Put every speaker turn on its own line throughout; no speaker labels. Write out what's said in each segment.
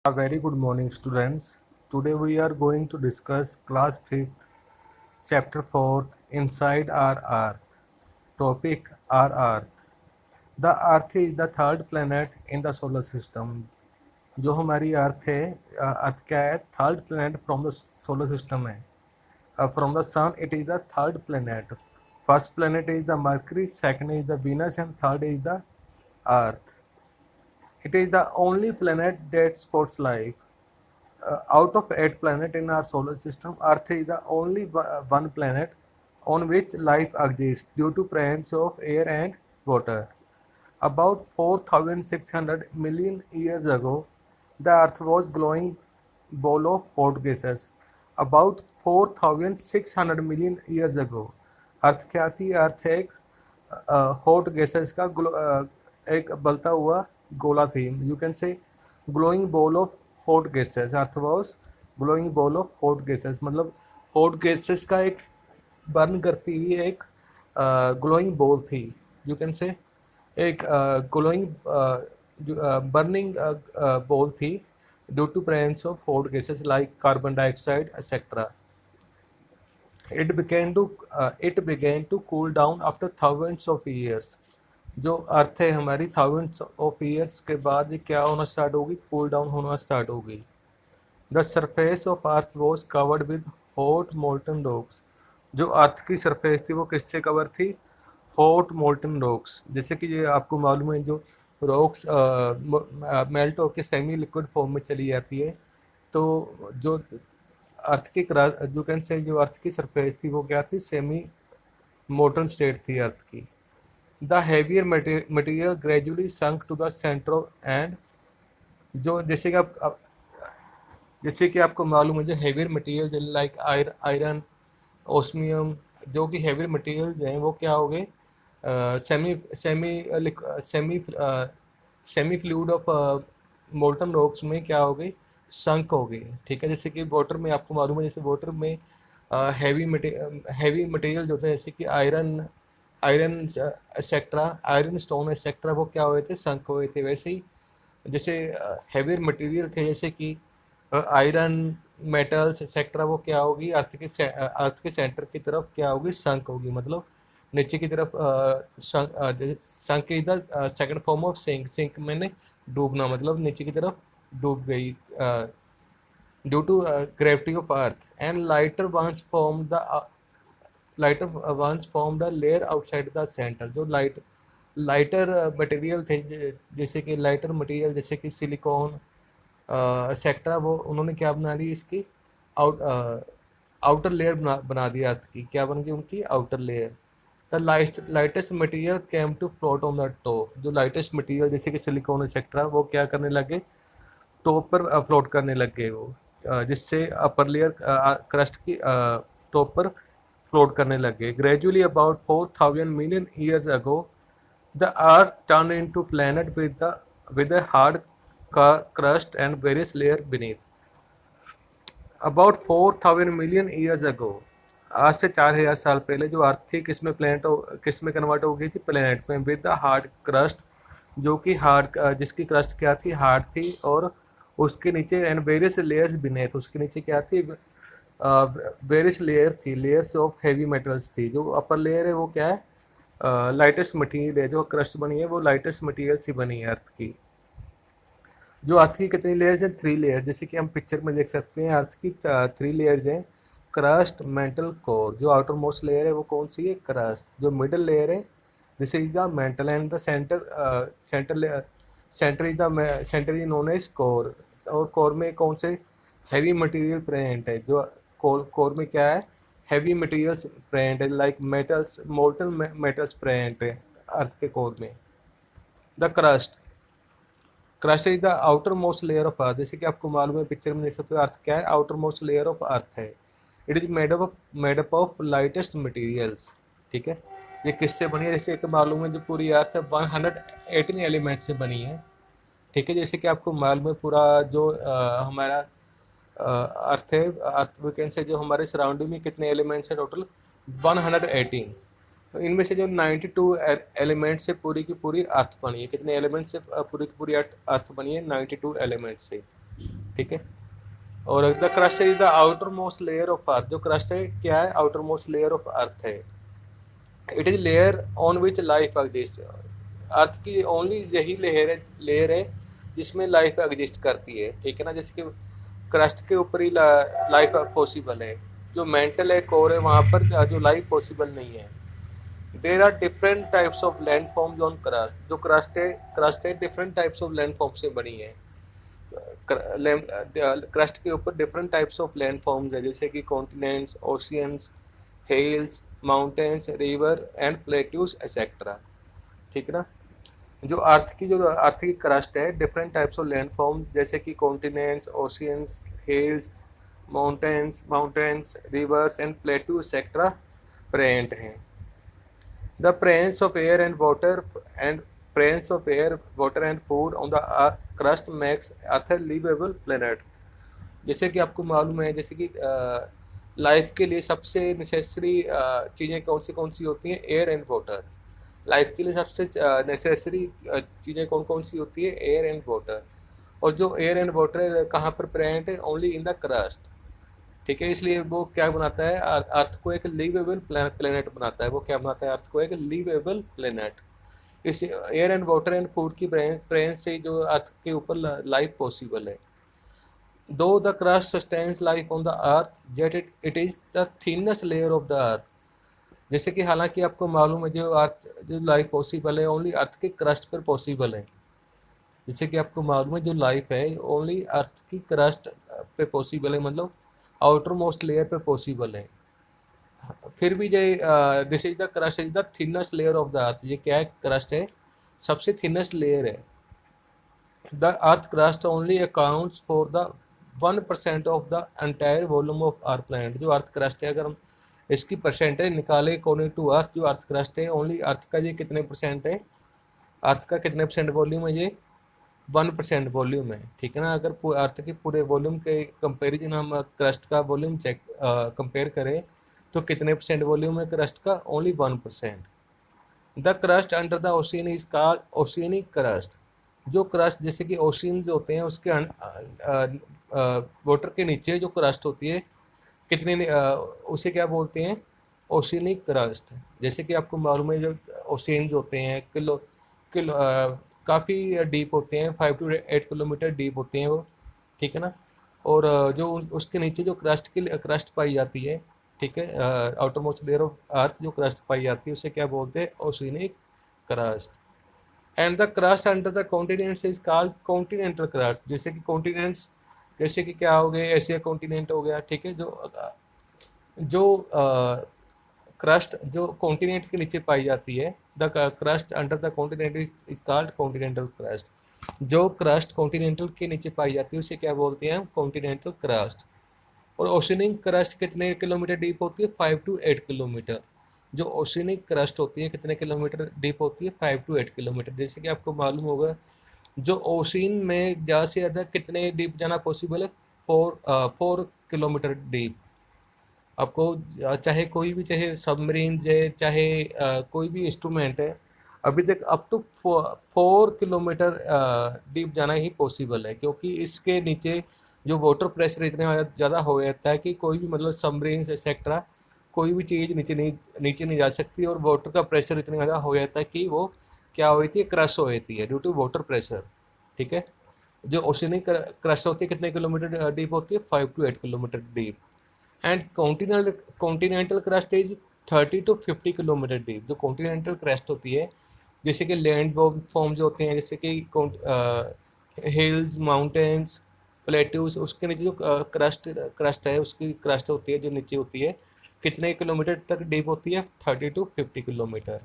A very good morning, students. Today we are going to discuss class 5th, chapter 4th, Inside Our Earth. Topic Our Earth. The Earth is the third planet in the solar system. जो हमारी अर्थ है, earth क्या है? Third planet from the solar system है. From the sun it is the third planet. First planet is the Mercury, second is the Venus and third is the earth. It is the only planet that supports life. Out of 8 planets in our solar system, Earth is the only one planet on which life exists due to presence of air and water. About 4,600 million years ago, the Earth was glowing ball of hot gases. About 4,600 million years ago, अर्थ क्या थी? अर्थ एक hot gases का एक बलता हुआ गोला थी. You can say glowing ball of hot gases. Earth was glowing ball of hot gases, मतलब hot gases का एक बर्न करती हुई एक ग्लोइंग बॉल थी. यू कैन से एक ग्लोइंग बर्निंग बॉल थी due to presence of hot gases like carbon dioxide etcetera. It began to cool down after thousands of years. जो अर्थ है हमारी thousands of years के बाद ये क्या होना स्टार्ट होगी? कूल डाउन होना स्टार्ट होगी. The surface of earth was covered with hot molten rocks. जो अर्थ की सरफेस थी वो किससे कवर थी? Hot molten rocks. जैसे कि ये आपको मालूम है, जो रॉक्स मेल्ट होकर सेमी लिक्विड फॉर्म में चली जाती है, तो जो अर्थ की यू कैन से जो अर्थ की सरफेस थी वो क्या थी? सेमी मोल्टन स्टेट थी अर्थ की. The heavier material gradually sunk to the centre and जो जैसे कि आपको मालूम है, जो heavier material like iron, osmium, जो कि हेवियर मटेरियल्स हैं वो क्या हो गए? Semi semi semi semi fluid of molten rocks में क्या हो गई? संक हो गई. ठीक है. जैसे कि वाटर में आपको मालूम है, जैसे वाटर में हैवी मटेरियल होते हैं, जैसे कि iron iron etcetera, iron stone etcetera, वो क्या हुए थे? संक हुए थे. वैसे ही जैसे हैवियर मटेरियल थे, जैसे कि आयरन, मेटल्स एक्सेट्रा, वो क्या होगी? अर्थ के सेंटर की तरफ क्या होगी? संक होगी. मतलब नीचे की तरफ sunk is the second form of sink. Sink मैंने डूबना, मतलब नीचे की तरफ डूब गई due to gravity of earth. And lighter ones form the layer outside the centre. जो लाइटर मटेरियल थे, जैसे कि लाइटर मटेरियल जैसे कि सिलिकॉन एक्सेट्रा, वो उन्होंने क्या बना दी? इसकी आउटर लेयर बना दी अर्थ की. क्या बन गई उनकी? Outer layer. The lightest material came to float on the top. जो लाइटेस्ट मटेरियल जैसे कि सिलिकॉन एक्सेट्रा, वो क्या करने लगे? टॉप पर फ्लोट करने लग गए वो, जिससे अपर लेयर क्रस्ट की टॉप पर फ्लोट करने लग गए. Gradually about 4,000 million years ago the earth turn into planet with a hard crust and various layer beneath. About 4,000 million years ago, आज से 4,000 साल पहले जो अर्थ थी किस में कन्वर्ट हो गई थी? प्लेनेट में. विद द हार्ड क्रस्ट, जो कि जिसकी क्रस्ट क्या थी? हार्ड थी. और उसके नीचे एंड वेरियस लेयर्स बिनेथ, उसके नीचे क्या थी? वेरियस लेयर थी, लेयर्स ऑफ हैवी मेटल्स थी. जो अपर लेयर है वो क्या है? लाइटेस्ट मटीरियल है. जो क्रस्ट बनी है वो लाइटेस्ट मटीरियल से बनी है अर्थ की. जो अर्थ की कितनी लेयर्स हैं? 3 लेयर. जैसे कि हम पिक्चर में देख सकते हैं, अर्थ की 3 लेयर्स हैं: क्रस्ट, मेंटल, कोर. जो आउटर मोस्ट लेयर है वो कौन सी है? क्रस्ट. जो मिडल लेयर है this is the mantle and the centre is known as core. और कोर में कौन से हैवी मटेरियल प्रेजेंट है? जो कोर में क्या है? हैवी मटेरियल्स प्रेजेंट है, like metals, molten metals present है अर्थ के कोर में. The crust is the outermost layer of अर्थ. जैसे कि आपको मालूम है, पिक्चर में देख सकते हो, अर्थ क्या है? Outermost layer of earth है. It is made up of lightest materials. ठीक है. ये किससे बनी है? जैसे कि मालूम है, जो पूरी अर्थ है 118 एलिमेंट से बनी है. ठीक है. जैसे कि आपको मालूम है, पूरा जो हमारा अर्थ है, अर्थ वीकेंड से जो हमारे सराउंडिंग में कितने एलिमेंट्स हैं? टोटल 118. तो इनमें से जो 92 एलिमेंट से पूरी की पूरी अर्थ बनी है. कितने एलिमेंट से पूरी की पूरी अर्थ बनी है? 92 एलिमेंट से. ठीक है। और the crust is the outermost layer of earth. जो क्रस्ट है क्या है, outermost layer of earth है। It is layer on which life exist. Earth की ओनली यही लेयर है जिसमें लाइफ एग्जिस्ट करती है, ठीक है ना। जैसे कि क्रस्ट के ऊपर ही लाइफ पॉसिबल है। जो मेंटल है कोर है वहाँ पर जो लाइफ पॉसिबल नहीं है। There are different types of land forms on crust. जो क्रस्ट है different types of land form से बनी है। क्रस्ट के ऊपर different types of land forms है, जैसे कि continents, oceans, hills, mountains, river and plateaus etcetera, ठीक है ना। जो अर्थ की क्रस्ट है different types of land form, जैसे कि continents, oceans, hills, mountains, rivers and plateau etcetera present हैं। The presence of air and water and food on the crust makes Earth a livable planet। जैसे कि आपको मालूम है, जैसे कि लाइफ के लिए सबसे नेसेसरी चीज़ें कौन सी होती हैं, एयर एंड वाटर। लाइफ के लिए सबसे नेसेसरी चीज़ें कौन सी होती है, एयर एंड वाटर। और जो एयर एंड वाटर कहाँ पर प्रेजेंट है, ओनली इन द क्रस्ट, ठीक है। इसलिए वो क्या बनाता है, अर्थ को एक लिवेबल प्लेनेट बनाता है। वो क्या बनाता है, अर्थ को एक लिवेबल प्लेनेट। इस air and water and food की प्रेजेंस से जो अर्थ के ऊपर लाइफ पॉसिबल है। दो the crust sustains life on the earth jet it is the thinnest layer of the अर्थ। जैसे कि हालांकि आपको मालूम है जो लाइफ पॉसिबल है ओनली अर्थ के क्रस्ट पर पॉसिबल है। जैसे कि आपको मालूम है जो लाइफ है ओनली अर्थ की क्रस्ट पे पॉसिबल है, मतलब आउटर मोस्ट लेयर पे पॉसिबल है। फिर भी this is the crust is the thinnest layer of the earth. ये क्या है, क्रस्ट है, सबसे थिनेस्ट लेयर है। The earth crust only accounts for the 1% of the entire volume of our planet. जो अर्थ क्रस्ट है, अगर हम इसकी परसेंटेज निकाले अकॉर्डिंग टू अर्थ, जो अर्थ क्रस्ट है ओनली अर्थ का ये कितने परसेंट है, अर्थ का कितने परसेंट वॉल्यूम है, ये 1% वॉल्यूम है, ठीक है ना। अगर अर्थ के पूरे वॉल्यूम के कंपेरिजन हम क्रस्ट का वॉल्यूम कंपेयर करें तो कितने परसेंट वॉल्यूम है क्रस्ट का, only 1%। The crust under the ocean is called oceanic crust. जो क्रस्ट जैसे कि ओशियंस होते हैं उसके वाटर के नीचे जो क्रस्ट होती है उसे क्या बोलते हैं, ओशियनिक क्रस्ट। जैसे कि आपको मालूम है जो ओशियंस होते हैं किलो काफ़ी डीप होते हैं, 5 to 8 किलोमीटर डीप होते हैं वो, ठीक है ना। और जो उसके नीचे जो क्रस्ट पाई जाती है, ठीक है, outermost layer of earth जो क्रस्ट पाई जाती है उसे क्या बोलते हैं, oceanic crust. And the crust under the continents is called continental crust. जैसे कि कॉन्टिनेंट्स, जैसे कि क्या हो गए, एशिया कॉन्टिनेंट हो गया, ठीक है। जो क्रस्ट जो कॉन्टिनेंट के नीचे पाई जाती है, the crust under the continent is called continental crust. जो क्रस्ट कॉन्टिनेंटल के नीचे पाई जाती है उसे क्या बोलते हैं, कॉन्टिनेंटल क्रस्ट। और ओशियनिक क्रस्ट कितने किलोमीटर डीप होती है, 5 to 8 किलोमीटर। जो ओशियनिक क्रस्ट होती है कितने किलोमीटर डीप होती है, 5 to 8 किलोमीटर। जैसे कि आपको मालूम होगा जो ओशियन में ज़्यादा से ज़्यादा कितने डीप जाना पॉसिबल है, 4 किलोमीटर डीप। आपको चाहे कोई भी, चाहे सबमरीन है, चाहे कोई भी इंस्ट्रूमेंट है, अभी तक अप टू 4 किलोमीटर डीप जाना ही पॉसिबल है, क्योंकि इसके नीचे जो वाटर प्रेशर इतना ज़्यादा हो जाता है कि कोई भी, मतलब सबमरीन एक्सेट्रा कोई भी चीज़ नीचे नहीं जा सकती। और वाटर का प्रेशर इतना ज़्यादा हो जाता है कि वो क्या हो जाती है, क्रश हो जाती है ड्यू टू वाटर प्रेशर, ठीक है। जो ओशियनिक क्रश होती है कितने किलोमीटर डीप होती है, 5 to 8 kilometre deep. And continental crust is 30 to 50 kilometre deep. जो कॉन्टिनेंटल क्रस्ट होती है, जैसे कि लैंड फॉर्म जो होते हैं, जैसे कि हिल्स, माउंटेन्स, प्लेट्यूज, उसके नीचे जो क्रस्ट है, उसकी क्रस्ट होती है जो नीचे होती है, कितने किलोमीटर तक डीप होती है, 30 to 50 kilometre.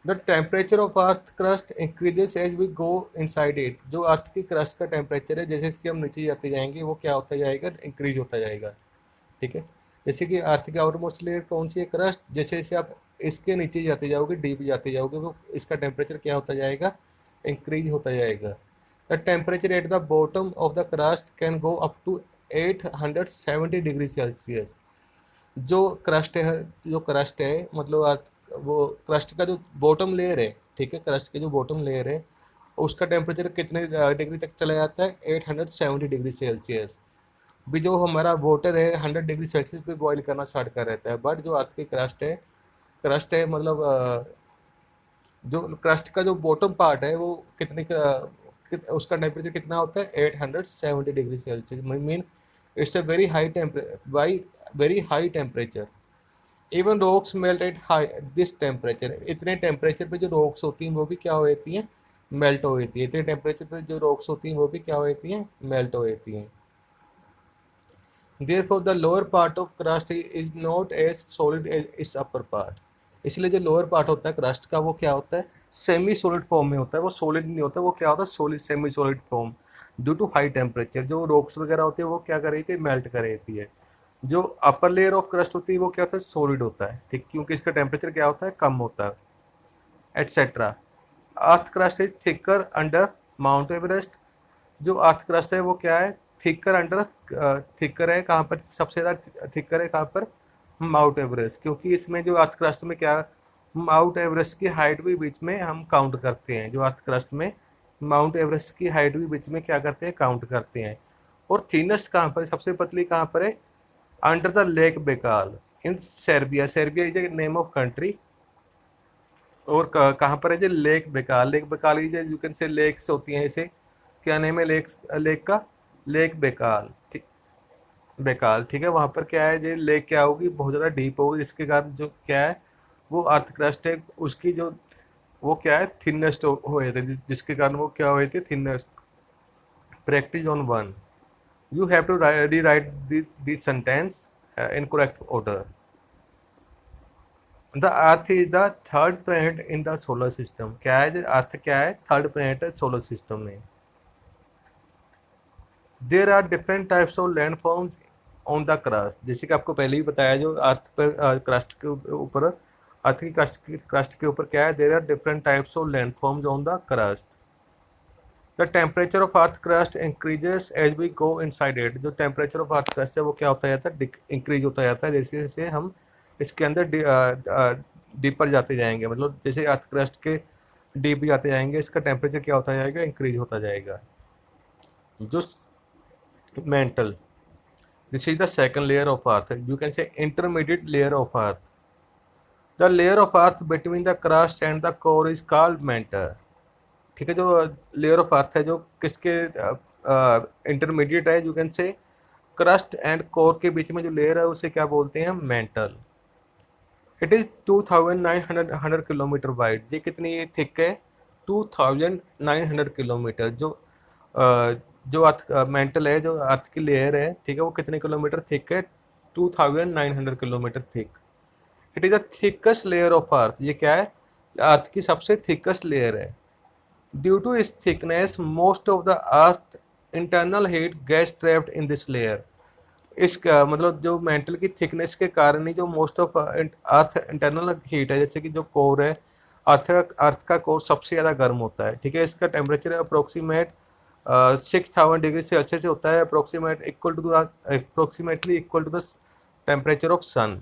The temperature of earth crust increases as we go inside it. जो अर्थ की क्रस्ट का टेम्परेचर है, जैसे जैसे हम नीचे जाते जाएंगे वो क्या होता जाएगा, इंक्रीज होता जाएगा, ठीक है। जैसे कि अर्थ की आउटर मोस्ट लेयर कौन सी है, क्रस्ट। जैसे जैसे आप इसके नीचे जाते जाओगे, डीप जाते जाओगे, वो इसका टेम्परेचर क्या होता जाएगा, इंक्रीज होता जाएगा। The temperature at the bottom of the crust can go up to 870 degree Celsius. जो क्रस्ट है मतलब अर्थ, वो क्रस्ट का जो बॉटम लेयर है, ठीक है, क्रस्ट की जो बॉटम लेयर है उसका टेम्परेचर कितने डिग्री तक चला जाता है, 870 डिग्री सेल्सियस। भी जो हमारा वाटर है 100 डिग्री सेल्सियस पे बॉईल करना स्टार्ट कर रहता है। बट जो अर्थ की क्रस्ट है मतलब जो क्रस्ट का जो बॉटम पार्ट है वो उसका टेम्परेचर कितना होता है, 870 degree Celsius. Mean it's a very high temperature. Even rocks melt at high this temperature. इतने टेम्परेचर पे जो रॉक्स होती हैं वो भी क्या हो जाती हैं, मेल्ट हो जाती है। इतने टेम्परेचर पे जो रॉक्स होती हैं वो भी क्या हो जाती हैं, मेल्ट हो जाती हैं। Therefore, the lower part of crust is not as solid as its upper part. इसलिए जो लोअर पार्ट होता है क्रस्ट का वो क्या होता है, सेमी सॉलिड फॉर्म में होता है। वो सॉलिड नहीं होता, वो क्या होता है, solid semi solid form. Due to high temperature जो रॉक्स वगैरह होती है वो क्या कर रही थी, मेल्ट कर रही थी। जो अपर लेयर ऑफ क्रस्ट होती है वो क्या होता है, सॉलिड होता है, ठीक, क्योंकि इसका टेम्परेचर क्या होता है, कम होता है, etcetera. Earth crust is thicker under mount Everest. जो अर्थ क्रस्ट है वो क्या है, थिकर अंडर, थिकर है कहाँ पर, सबसे ज़्यादा थिकर है कहाँ पर, माउंट एवरेस्ट। क्योंकि इसमें जो अर्थ क्रस्ट में क्या, माउंट एवरेस्ट की हाइट भी बीच में हम काउंट करते हैं। जो अर्थ क्रस्ट में माउंट एवरेस्ट की हाइट भी बीच में क्या करते हैं, काउंट करते हैं। और थिनेस्ट कहाँ पर, सबसे पतली कहाँ पर है, under the lake Baikal in Serbia. Serbia is a name of country. और कहाँ पर है जो lake Baikal, lake Baikal is you can say lakes होती हैं इसे, क्या नेम है लेक का, लेक बेकाल, ठीक, बेकाल, ठीक है। वहाँ पर क्या है, ये लेक क्या होगी, बहुत ज़्यादा डीप होगी, जिसके कारण जो क्या है वो अर्थ क्रस्ट है उसकी जो वो क्या है, थिनेस्ट हो जाती है, जिसके कारण वो क्या हो जाती है, thinnest. Practice on one, you have to rewrite this sentence in correct order. The earth is the third planet in the solar system. क्या है, अर्थ क्या है, थर्ड प्लैनेट है सोलर सिस्टम में। There are different types of land forms on the crust. जैसे कि आपको पहले ही बताया, जो अर्थ पर क्रस्ट के ऊपर, अर्थ की क्रस्ट के ऊपर क्या है, there are different types of land forms on the crust. The temperature of earth crust increases as we go inside it. जो टेम्परेचर ऑफ अर्थ क्रस्ट है वो क्या होता जाता है, इंक्रीज होता जाता है जैसे जैसे हम इसके अंदर डीपर जाते जाएंगे। मतलब जैसे अर्थ क्रस्ट के डीप जाते जाएंगे, इसका टेम्परेचर क्या होता जाएगा, इंक्रीज होता जाएगा। जो mental, this is the second layer of earth, you can say intermediate layer of earth. The layer of earth between the crust and the core is called mantle। ठीक है, जो लेयर ऑफ अर्थ है जो किसके intermediate है, you can से crust and core के बीच में जो लेयर है उसे क्या बोलते हैं, mental. It is 2900 kilometre wide. ये कितनी थिक है, 2900 किलोमीटर। जो जो अर्थ मेंटल है, जो अर्थ की लेयर है, ठीक है, वो कितने किलोमीटर थिक है, 2900 kilometre thick. It is the thickest layer of earth. ये क्या है, अर्थ की सबसे थिकेस्ट लेयर है। ड्यू टू इस thickness most of the earth internal heat gets trapped in this layer. इसका मतलब जो मेंटल की थिकनेस के कारण ही जो most of earth internal heat है, जैसे कि जो कोर है, अर्थ का कोर सबसे ज़्यादा गर्म होता है, ठीक है। इसका टेम्परेचर अप्रोक्सीमेट 6000 डिग्री सेल्सियस होता है, approximately equal to the temperature of sun,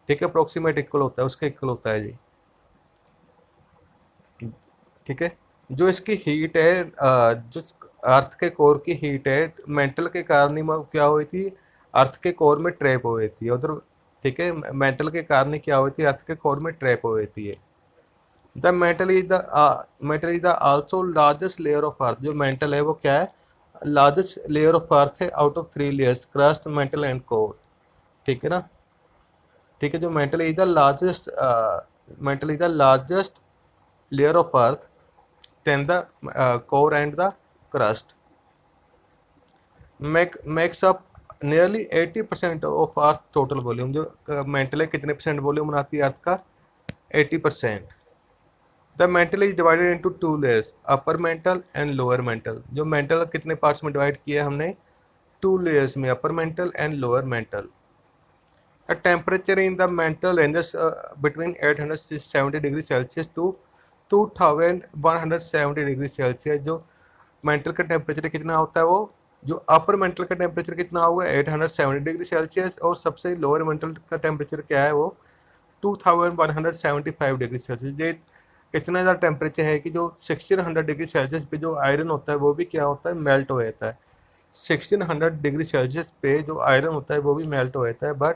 ठीक है। अप्रोक्सीमेट इक्वल होता है, उसके इक्वल होता है जी, ठीक है। जो इसकी हीट है, जो अर्थ के कोर की हीट है, मेंटल के कारण ही क्या हुई थी, अर्थ के कोर में ट्रैप हो गई थी उधर, ठीक है। मेंटल के कारण क्या हुई थी, अर्थ के कोर में ट्रैप हो गई थी। The metal is the also largest layer of earth. जो मेंटल है वो क्या है, लार्जेस्ट लेयर ऑफ अर्थ है out of 3 layers, crust, mantle and core, ठीक है ना, ठीक है। जो mantle is the largest layer of earth then the core and the crust makes up nearly 80% of earth total volume. जो mantle है कितने परसेंट वॉल्यूम बनाती है अर्थ का, 80%। The mantle is divided into 2 layers, upper mantle and lower mantle. जो mantle कितने parts में divide किया हमने, 2 लेयर्स में, upper mantle and lower mantle. A temperature in the mantle ranges between 870 degree Celsius to 2170 degree Celsius. जो mantle का temperature कितना होता है, वो जो अपर मेंटल का टेम्परेचर कितना होगा, 870 डिग्री सेल्सियस, और सबसे लोअर मेंटल का टेम्परेचर क्या है, वो 2175 डिग्री सेल्सियस। ये इतना ज़्यादा टेम्परेचर है कि जो 1600 डिग्री सेल्सियस पे जो आयरन होता है वो भी क्या होता है, मेल्ट हो जाता है। 1600 डिग्री सेल्सियस पे जो आयरन होता है वो भी मेल्ट हो जाता है। बट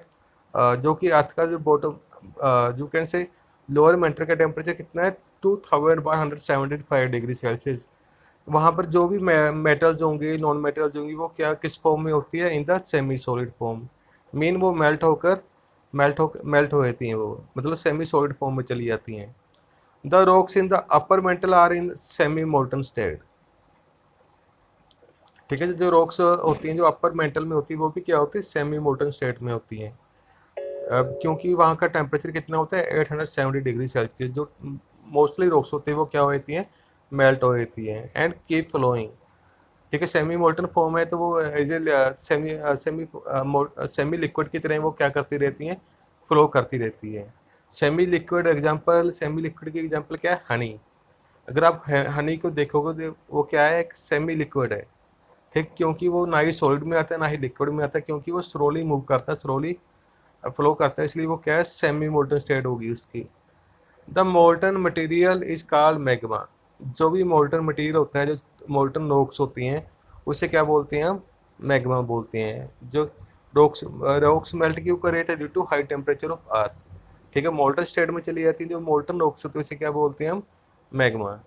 जो कि अर्थ का जो बॉटम यू कैन से लोअर मेंटल का टेम्परेचर कितना है, 2175 डिग्री सेल्सियस। वहाँ पर जो भी मेटल्स होंगे, नॉन मेटल्स होंगी, वो क्या किस फॉर्म में होती है, in the semi solid form. Mean वो मेल्ट हो जाती हैं, वो मतलब सेमी सॉलिड फॉर्म में चली जाती हैं। The rocks in the upper mantle are in semi molten state. ठीक है, जो रॉक्स होती हैं जो अपर मेंटल में होती है वो भी क्या होती है, सेमी मोल्टन स्टेट में होती हैं। अब क्योंकि वहाँ का टेम्परेचर कितना होता है, 870 डिग्री सेल्सियस। जो मोस्टली रॉक्स होती है वो क्या हो जाती हैं, मेल्ट हो जाती हैं एंड कीप फ्लोइंग। ठीक है, सेमी मोल्टन फॉर्म है तो वो as a semi semi semi liquid की तरह वो क्या करती रहती हैं, फ्लो करती रहती है। सेमी लिक्विड की एग्जांपल क्या है, हनी। अगर आप हनी को देखोगे तो वो क्या है, एक सेमी लिक्विड है। ठीक, क्योंकि वो ना ही सॉलिड में आता है ना ही लिक्विड में आता है, क्योंकि वो स्लोली मूव करता है, स्लोली फ्लो करता है, इसलिए वो क्या है, सेमी मोल्टन स्टेट होगी उसकी। The molten material is called magma. जो भी मोल्टन मटेरियल होता है, जो मोल्टन रॉक्स होती हैं, उसे क्या बोलते हैं हम, मैग्मा बोलते हैं। जो रॉक्स रॉक्स मेल्ट क्यों कर रहे थे, due to high temperature of earth. ठीक है, मोल्टन स्टेट में चली जाती है जो मोल्टन रॉक्स होती है, उसे क्या बोलते हैं हम, magma.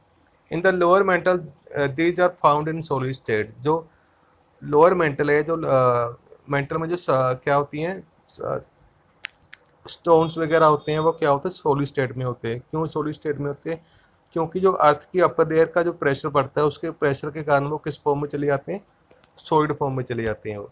In the lower mantle these are found in solid state. जो लोअर मेंटल है, जो मेंटल में जो क्या होती हैं, स्टोन्स वगैरह होते हैं, वो क्या होते हैं, सॉलिड स्टेट में होते हैं। क्यों सॉलिड स्टेट में होते हैं, क्योंकि जो अर्थ की अपर लेयर का जो प्रेशर पड़ता है, उसके प्रेशर के कारण वो किस फॉर्म में चले जाते हैं, सॉलिड फॉर्म में चले जाते हैं वो।